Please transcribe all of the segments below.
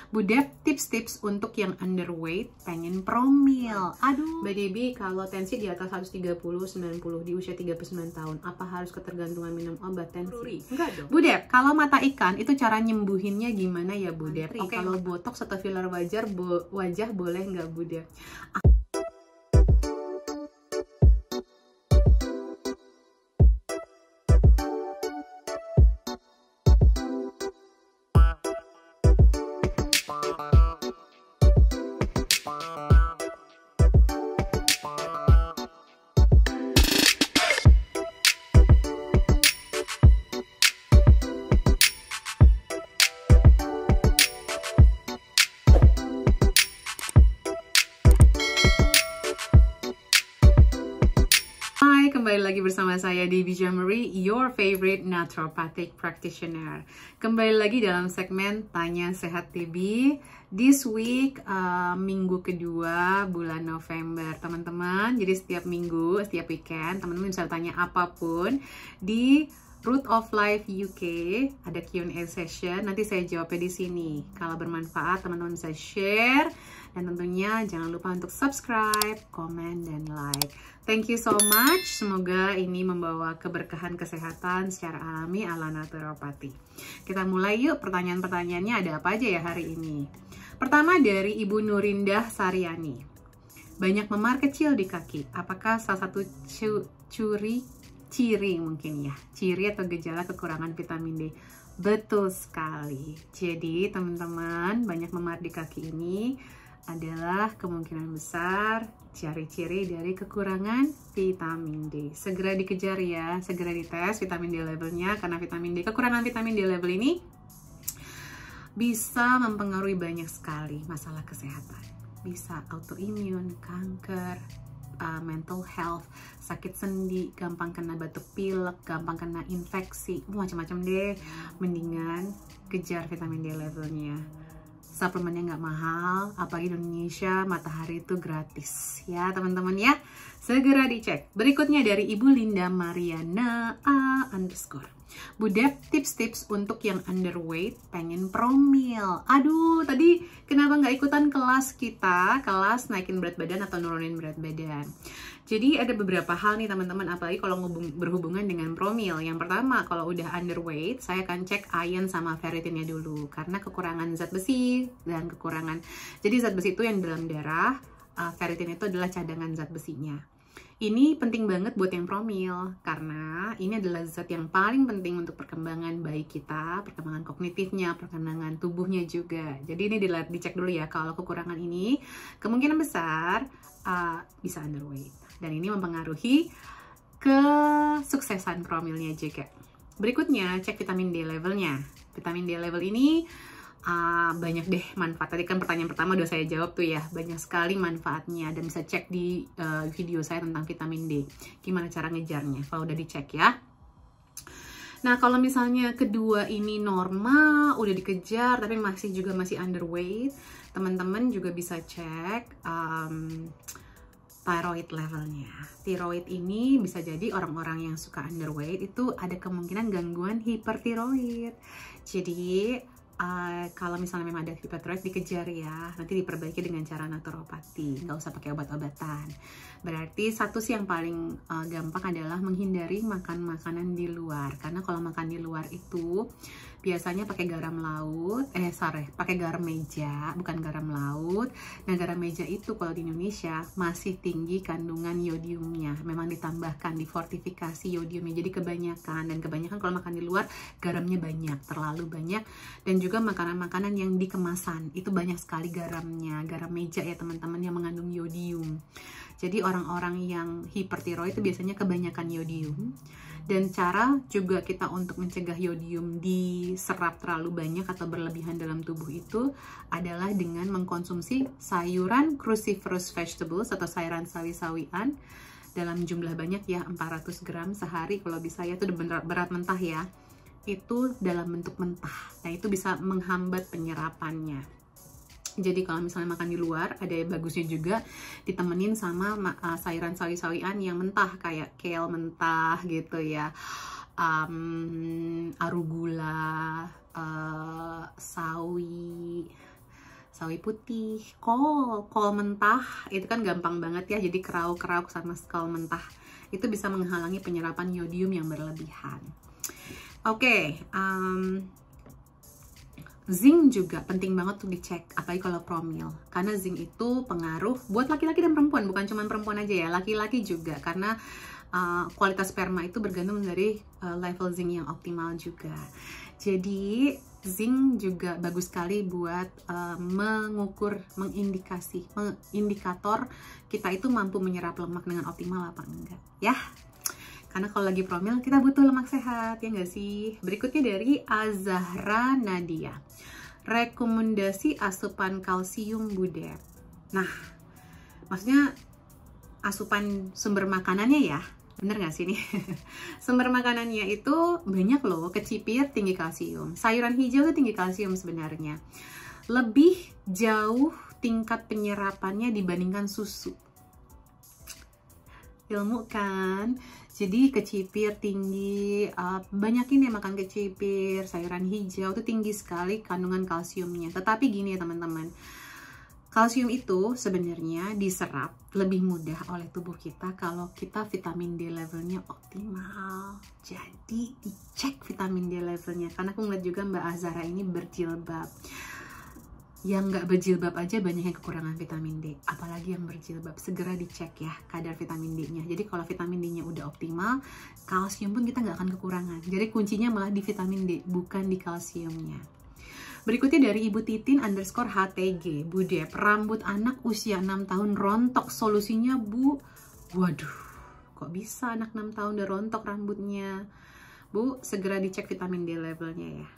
Budep, tips-tips untuk yang underweight pengen promil. Aduh, Mbak Debbie, kalau tensi di atas 130/90 di usia 39 tahun, apa harus ketergantungan minum obat tensi? Enggak dong. Budep, kalau mata ikan itu cara nyembuhinnya gimana ya Budep? Oke, kalau botox atau filler wajah boleh nggak Budep? Kembali lagi bersama saya Debbie Jamari, your favorite naturopathic practitioner. Kembali lagi dalam segmen Tanya Sehat Debbie. This week, minggu kedua bulan November, teman-teman. Jadi setiap minggu, setiap weekend, teman-teman bisa tanya apapun di Root of Life UK. Ada Q&A session. Nanti saya jawabnya di sini. Kalau bermanfaat, teman-teman bisa share. Dan tentunya jangan lupa untuk subscribe, komen, dan like. Thank you so much. Semoga ini membawa keberkahan kesehatan secara alami ala naturopati. Kita mulai yuk. Pertanyaan-pertanyaannya ada apa aja ya hari ini? Pertama dari Ibu Nurindah Saryani. Banyak memar kecil di kaki. Apakah salah satu ciri mungkin ya? Ciri atau gejala kekurangan vitamin D? Betul sekali. Jadi teman-teman, banyak memar di kaki ini adalah kemungkinan besar ciri-ciri dari kekurangan vitamin D. Segera dikejar ya, segera dites vitamin D levelnya, karena kekurangan vitamin D level ini bisa mempengaruhi banyak sekali masalah kesehatan. Bisa autoimun, kanker, mental health, sakit sendi, gampang kena batuk pilek, gampang kena infeksi, macam-macam deh. Mendingan kejar vitamin D levelnya. Suplemennya nggak mahal, apalagi di Indonesia matahari itu gratis ya teman-teman ya. Segera dicek. Berikutnya dari Ibu Linda Mariana A _ Budep, tips-tips untuk yang underweight pengen promil. Aduh, tadi kenapa nggak ikutan kelas kita, kelas naikin berat badan atau nurunin berat badan. Jadi ada beberapa hal nih teman-teman, apalagi kalau berhubungan dengan promil. Yang pertama, kalau udah underweight, saya akan cek iron sama ferritinnya dulu. Karena kekurangan zat besi dan kekurangan. Jadi zat besi itu yang dalam darah, ferritin itu adalah cadangan zat besinya. Ini penting banget buat yang promil, karena ini adalah zat yang paling penting untuk perkembangan bayi kita, perkembangan kognitifnya, perkembangan tubuhnya juga. Jadi ini dicek dulu ya, kalau kekurangan ini kemungkinan besar bisa underweight. Dan ini mempengaruhi kesuksesan promilnya juga. Berikutnya, cek vitamin D levelnya. Vitamin D level ini banyak deh manfaat. Tadi kan pertanyaan pertama udah saya jawab tuh ya, banyak sekali manfaatnya dan bisa cek di video saya tentang vitamin D. Gimana cara ngejarnya kalau udah dicek ya. Nah, kalau misalnya kedua ini normal, udah dikejar tapi masih underweight, teman-teman juga bisa cek thyroid levelnya. Thyroid ini bisa jadi orang-orang yang suka underweight itu ada kemungkinan gangguan hipertiroid. Jadi kalau misalnya memang ada hipertiroid, dikejar ya, nanti diperbaiki dengan cara naturopati, nggak usah pakai obat-obatan. Berarti satu sih yang paling gampang adalah menghindari makan makanan di luar, karena kalau makan di luar itu biasanya pakai garam laut, pakai garam meja, bukan garam laut. Nah, garam meja itu kalau di Indonesia masih tinggi kandungan yodiumnya, memang ditambahkan, difortifikasi yodiumnya, jadi kebanyakan. Dan kebanyakan kalau makan di luar garamnya banyak, terlalu banyak. Dan juga makanan-makanan yang dikemasan itu banyak sekali garamnya, garam meja ya teman-teman, yang mengandung yodium. Jadi orang-orang yang hipertiroid itu biasanya kebanyakan yodium. Dan cara juga kita untuk mencegah yodium diserap terlalu banyak atau berlebihan dalam tubuh itu adalah dengan mengkonsumsi sayuran cruciferous vegetables atau sayuran sawi-sawian dalam jumlah banyak ya, 400 gram sehari kalau bisa ya, itu berat mentah ya, itu dalam bentuk mentah. Nah, itu bisa menghambat penyerapannya. Jadi kalau misalnya makan di luar, ada yang bagusnya juga ditemenin sama sayuran sawi-sawian yang mentah, kayak kale mentah gitu ya, arugula, sawi, sawi putih, kol mentah itu kan gampang banget ya, jadi krauk sama kol mentah itu bisa menghalangi penyerapan yodium yang berlebihan. Oke, zinc juga penting banget tuh dicek, apalagi kalau promil, karena zinc itu pengaruh buat laki-laki dan perempuan, bukan cuma perempuan aja ya, laki-laki juga, karena kualitas sperma itu bergantung dari level zinc yang optimal juga. Jadi zinc juga bagus sekali buat mengukur, mengindikator kita itu mampu menyerap lemak dengan optimal apa enggak ya. Karena kalau lagi promil kita butuh lemak sehat, ya nggak sih? Berikutnya dari Azahra Nadia. Rekomendasi asupan kalsium Budep. Nah, maksudnya asupan sumber makanannya ya? Bener nggak sih nih? Sumber makanannya itu banyak loh, kecipir tinggi kalsium. Sayuran hijau itu tinggi kalsium sebenarnya. Lebih jauh tingkat penyerapannya dibandingkan susu. Ilmu kan? Jadi kecipir tinggi, banyakin ya makan kecipir, sayuran hijau itu tinggi sekali kandungan kalsiumnya. Tetapi gini ya teman-teman, kalsium itu sebenarnya diserap lebih mudah oleh tubuh kita kalau kita vitamin D levelnya optimal. Jadi dicek vitamin D levelnya, karena aku ngeliat juga Mbak Azahra ini berjilbab. Yang nggak berjilbab aja banyak yang kekurangan vitamin D, apalagi yang berjilbab. Segera dicek ya kadar vitamin D-nya. Jadi kalau vitamin D-nya udah optimal, kalsium pun kita nggak akan kekurangan. Jadi kuncinya malah di vitamin D, bukan di kalsiumnya. Berikutnya dari Ibu Titin _HTG, Budep, rambut anak usia 6 tahun rontok, solusinya Bu? Waduh, kok bisa anak 6 tahun udah rontok rambutnya? Bu, segera dicek vitamin D levelnya ya.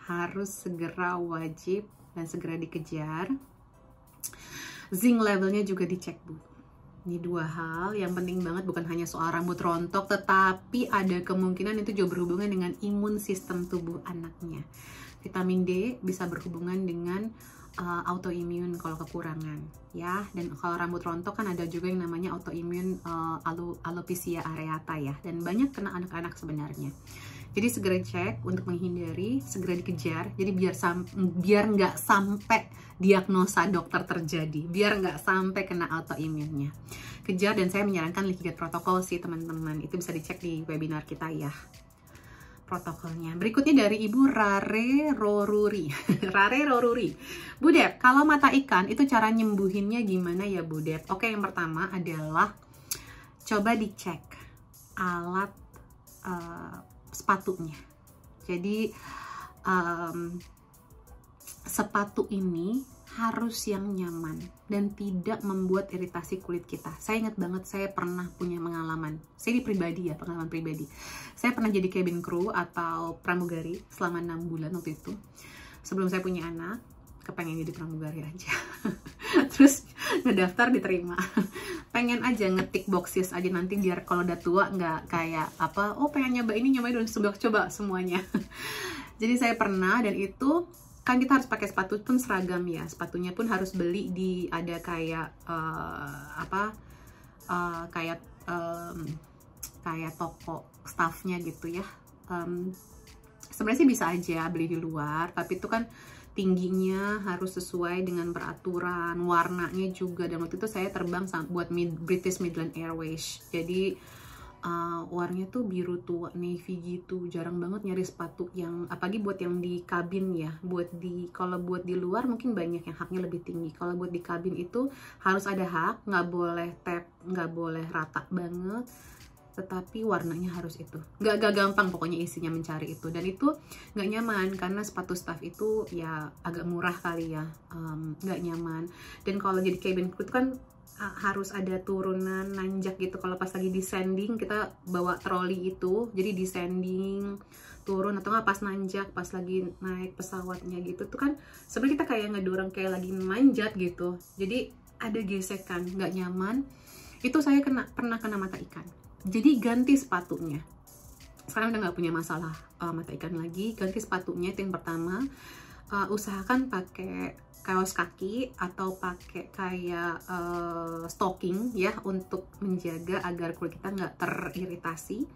Harus segera, wajib dan segera dikejar. Zinc levelnya juga dicek Bu. Ini dua hal yang penting banget, bukan hanya soal rambut rontok, tetapi ada kemungkinan itu juga berhubungan dengan imun sistem tubuh anaknya. Vitamin D bisa berhubungan dengan autoimun kalau kekurangan ya. Dan kalau rambut rontok kan ada juga yang namanya autoimun alopecia areata ya, dan banyak kena anak-anak sebenarnya. Jadi segera cek untuk menghindari, segera dikejar. Jadi biar nggak sampai diagnosa dokter terjadi, biar nggak sampai kena autoimunnya. Kejar, dan saya menyarankan lihat protokol sih teman-teman. Itu bisa dicek di webinar kita ya, protokolnya. Berikutnya dari Ibu Rare Roruri. Rare Roruri. Budep, kalau mata ikan itu cara nyembuhinnya gimana ya Budep? Oke, yang pertama adalah coba dicek alat sepatunya. Jadi sepatu ini harus yang nyaman dan tidak membuat iritasi kulit kita. Saya ingat banget, saya pernah punya pengalaman. Saya pribadi ya, pengalaman pribadi. Saya pernah jadi cabin crew atau pramugari selama 6 bulan waktu itu. Sebelum saya punya anak, kepengen jadi pramugari aja. Terus ngedaftar diterima. Pengen aja ngetik boxes aja nanti biar kalau udah tua nggak kayak apa, oh pengen nyoba ini, nyobain dulu, coba semuanya. Jadi saya pernah, dan itu kan kita harus pakai sepatu pun seragam ya, sepatunya pun harus beli di ada kayak kayak toko staffnya gitu ya. Sebenarnya sih bisa aja beli di luar, tapi itu kan tingginya harus sesuai dengan peraturan, warnanya juga. Dan waktu itu saya terbang buat British Midland Airways, jadi warnanya tuh biru tua navy gitu. Jarang banget nyari sepatu yang, apalagi buat yang di kabin ya. Kalau buat di luar mungkin banyak yang haknya lebih tinggi. Kalau buat di kabin itu harus ada hak, nggak boleh tap, nggak boleh rata banget, tetapi warnanya harus itu. Nggak gampang pokoknya isinya mencari itu. Dan itu nggak nyaman karena sepatu staff itu ya agak murah kali ya, nggak nyaman. Dan kalau jadi cabin crew itu kan harus ada turunan nanjak gitu. Kalau pas lagi descending kita bawa troli itu, jadi descending turun, atau nggak pas nanjak, pas lagi naik pesawatnya gitu tuh kan sebenarnya kita kayak ngedorong kayak lagi manjat gitu. Jadi ada gesekan, nggak nyaman. Itu saya pernah kena mata ikan. Jadi ganti sepatunya. Sekarang udah nggak punya masalah mata ikan lagi. Ganti sepatunya itu yang pertama. Usahakan pakai kaos kaki atau pakai kayak stocking ya, untuk menjaga agar kulit kita nggak teriritasi.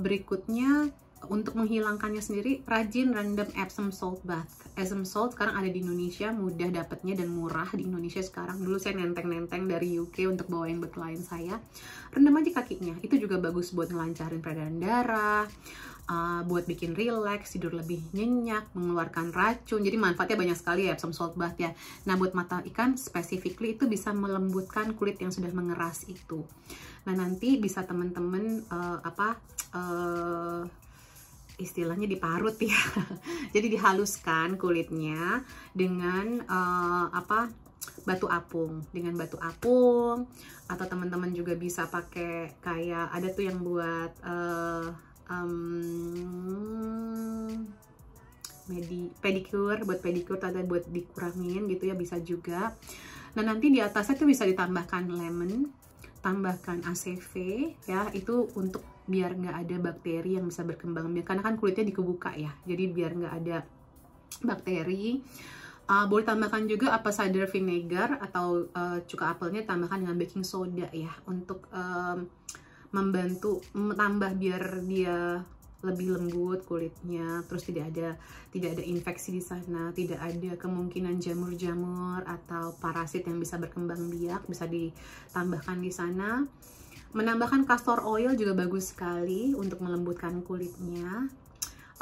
Berikutnya untuk menghilangkannya sendiri, rajin rendam Epsom salt bath. Epsom salt sekarang ada di Indonesia, mudah dapatnya dan murah di Indonesia sekarang. Dulu saya nenteng-nenteng dari UK untuk bawain buat klien saya. Rendam aja kakinya, itu juga bagus buat ngelancarin peredaran darah, buat bikin relax, tidur lebih nyenyak, mengeluarkan racun. Jadi manfaatnya banyak sekali ya Epsom salt bath ya. Nah buat mata ikan specifically itu bisa melembutkan kulit yang sudah mengeras itu. Nah nanti bisa teman-teman istilahnya diparut ya. Jadi dihaluskan kulitnya dengan batu apung, atau teman-teman juga bisa pakai kayak ada tuh yang buat pedicure, buat pedicure atau buat dikurangin gitu ya, bisa juga. Nah nanti di atasnya tuh bisa ditambahkan lemon, tambahkan ACV ya, itu untuk biar nggak ada bakteri yang bisa berkembang biak, karena kan kulitnya dikebuka ya, jadi biar nggak ada bakteri. Boleh tambahkan juga apple cider vinegar atau cuka apelnya tambahkan dengan baking soda ya, untuk membantu menambah biar dia lebih lembut kulitnya, terus tidak ada infeksi di sana, tidak ada kemungkinan jamur-jamur atau parasit yang bisa berkembang biak, bisa ditambahkan di sana. Menambahkan castor oil juga bagus sekali untuk melembutkan kulitnya.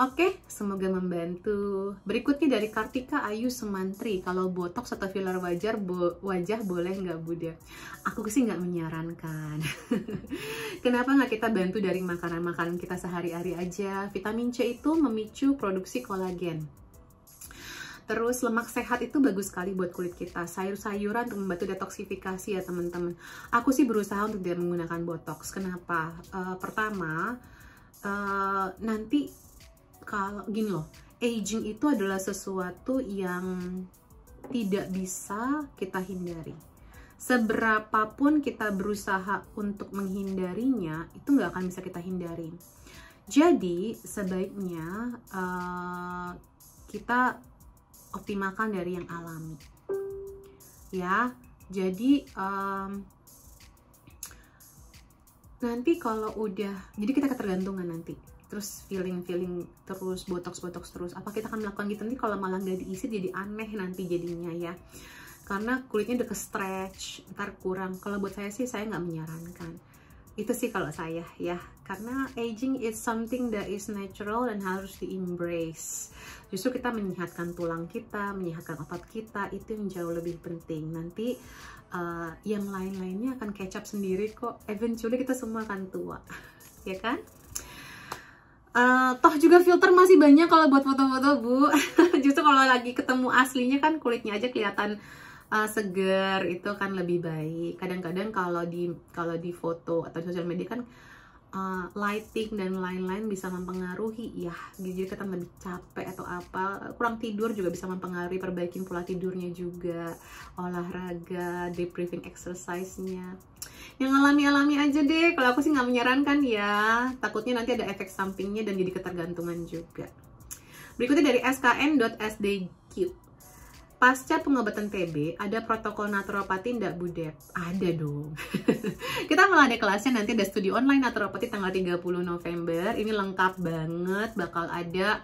Oke, semoga membantu. Berikutnya dari Kartika Ayu Sumantri, kalau botox atau filler wajah boleh nggak Bunda? Aku sih nggak menyarankan. Kenapa nggak kita bantu dari makanan-makanan kita sehari-hari aja? Vitamin C itu memicu produksi kolagen. Terus lemak sehat itu bagus sekali buat kulit kita. Sayur-sayuran untuk membantu detoksifikasi ya teman-teman. Aku sih berusaha untuk tidak menggunakan botox. Kenapa? Pertama, nanti kalau gini loh, aging itu adalah sesuatu yang tidak bisa kita hindari. Seberapapun kita berusaha untuk menghindarinya, itu nggak akan bisa kita hindari. Jadi sebaiknya kita optimalkan dari yang alami ya. Jadi nanti kalau udah, jadi kita ketergantungan nanti, terus feeling terus botox terus, apa kita akan melakukan gitu nanti kalau malah nggak diisi, jadi aneh nanti jadinya ya, karena kulitnya udah ke stretch, ntar kurang. Kalau buat saya sih saya nggak menyarankan itu sih kalau saya ya, karena aging is something that is natural dan harus di embrace. Justru kita menyehatkan tulang kita, menyehatkan otot kita, itu yang jauh lebih penting. Nanti yang lain-lainnya akan catch up sendiri kok. Eventually kita semua akan tua ya kan. Toh juga filter masih banyak kalau buat foto-foto Bu. Justru kalau lagi ketemu aslinya kan kulitnya aja kelihatan segar, itu kan lebih baik. Kadang-kadang kalau di foto atau di sosial media kan lighting dan lain-lain bisa mempengaruhi ya, jadi kita lebih capek atau apa, kurang tidur juga bisa mempengaruhi. Perbaikin pola tidurnya juga, olahraga, deep breathing exercise-nya yang alami-alami aja deh. Kalau aku sih nggak menyarankan ya, takutnya nanti ada efek sampingnya dan jadi ketergantungan juga. Berikutnya dari skn.sdq, pasca pengobatan TB, ada protokol naturopati ndak Budep? Ada dong. Kita malah ada kelasnya nanti, ada studi online naturopati tanggal 30 November. Ini lengkap banget, bakal ada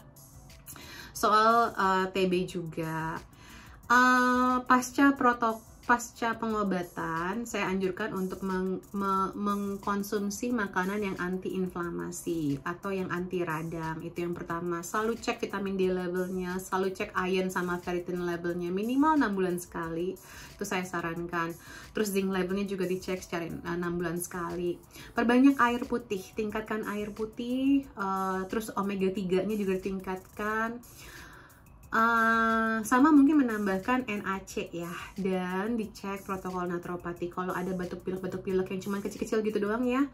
soal TB juga. Pasca pengobatan, saya anjurkan untuk mengkonsumsi makanan yang anti-inflamasi atau yang anti radang. Itu yang pertama. Selalu cek vitamin D levelnya, selalu cek iron sama ferritin levelnya minimal 6 bulan sekali. Itu saya sarankan. Terus zinc levelnya juga dicek secara 6 bulan sekali. Perbanyak air putih, tingkatkan air putih. Terus omega 3-nya juga ditingkatkan. Sama mungkin menambahkan NAC ya, dan dicek protokol naturopati. Kalau ada batuk pilek yang cuma kecil-kecil gitu doang ya,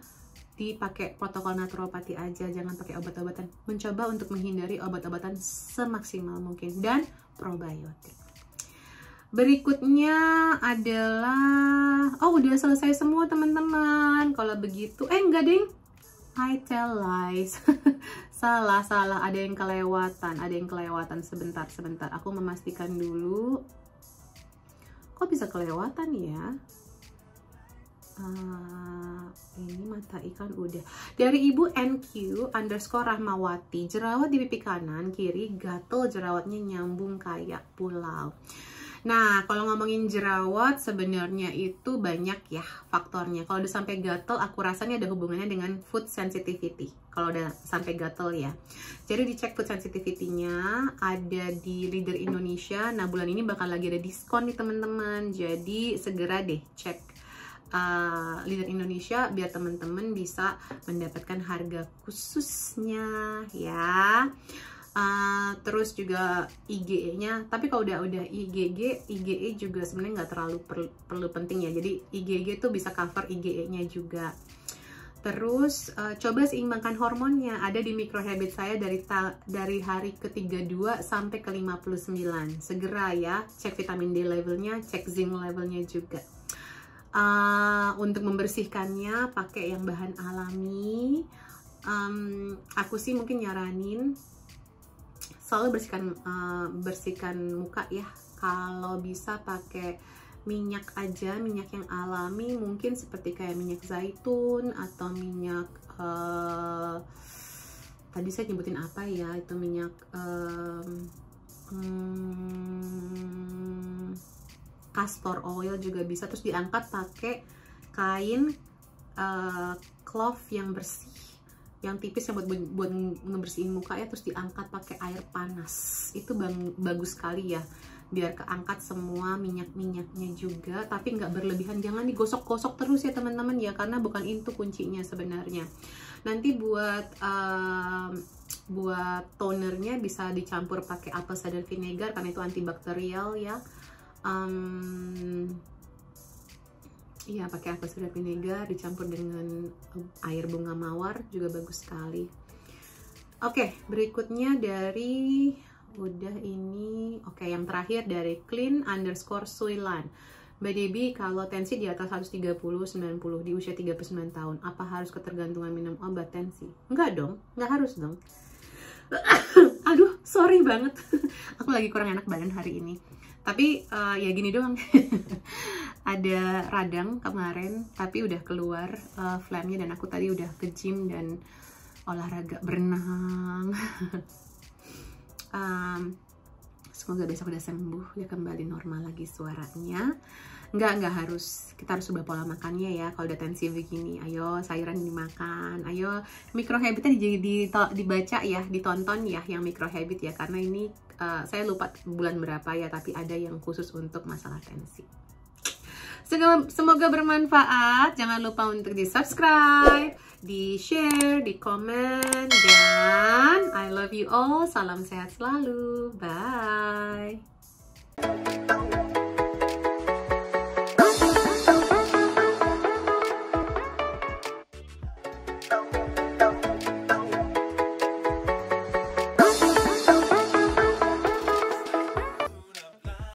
dipakai protokol naturopati aja, jangan pakai obat-obatan. Mencoba untuk menghindari obat-obatan semaksimal mungkin, dan probiotik. Berikutnya adalah, oh udah selesai semua teman-teman. Kalau begitu, enggak ding, I tell lies. salah, ada yang kelewatan. Sebentar, aku memastikan dulu. Kok bisa kelewatan ya? Ini mata ikan udah. Dari Ibu NQ_Rahmawati, jerawat di pipi kanan kiri gatel, jerawatnya nyambung kayak pulau. Nah, kalau ngomongin jerawat sebenarnya itu banyak ya faktornya. Kalau udah sampai gatel, aku rasanya ada hubungannya dengan food sensitivity. Kalau udah sampai gatel ya. Jadi dicek food sensitivity-nya ada di Leader Indonesia. Nah, bulan ini bakal lagi ada diskon nih teman-teman. Jadi segera deh cek Leader Indonesia biar teman-teman bisa mendapatkan harga khususnya ya. Terus juga IgE-nya, tapi kalau udah IgE juga sebenarnya nggak terlalu perlu penting ya. Jadi IgG itu bisa cover IgE-nya juga. Terus coba seimbangkan hormonnya, ada di microhabit saya dari hari ke-32 sampai ke-59. Segera ya, cek vitamin D levelnya, cek zinc levelnya juga. Untuk membersihkannya pakai yang bahan alami. Aku sih mungkin nyaranin selalu bersihkan muka ya. Kalau bisa pakai minyak aja, minyak yang alami, mungkin seperti kayak minyak zaitun atau minyak tadi saya nyebutin apa ya, itu minyak castor oil juga bisa. Terus diangkat pakai kain cloth yang bersih, yang tipis, yang buat ngebersihin muka ya. Terus diangkat pakai air panas, itu bagus sekali ya, biar keangkat semua minyak-minyaknya juga, tapi nggak berlebihan. Jangan digosok-gosok terus ya teman-teman ya, karena bukan itu kuncinya sebenarnya. Nanti buat tonernya bisa dicampur pakai apple cider vinegar karena itu antibakterial ya. Iya, pakai apple cider vinegar dicampur dengan air bunga mawar juga bagus sekali. Oke, berikutnya dari udah ini. Oke, yang terakhir dari clean_Suilan. Mbak Debbie, kalau tensi di atas 130/90 di usia 39 tahun, apa harus ketergantungan minum obat tensi? Enggak dong, nggak harus dong. Aduh, sorry banget. Aku lagi kurang enak badan hari ini. Tapi ya gini doang. Ada radang kemarin, tapi udah keluar phlegmnya, dan aku tadi udah ke gym dan olahraga berenang. Semoga besok udah sembuh, udah kembali normal lagi suaranya. Nggak harus, kita harus ubah pola makannya ya. Kalau udah tensi begini, ayo sayuran dimakan, ayo microhabitnya dibaca ya, ditonton ya yang microhabit ya, karena ini saya lupa bulan berapa ya, tapi ada yang khusus untuk masalah tensi. Semoga bermanfaat. Jangan lupa untuk di subscribe, di share, di komen, dan I love you all. Salam sehat selalu. Bye.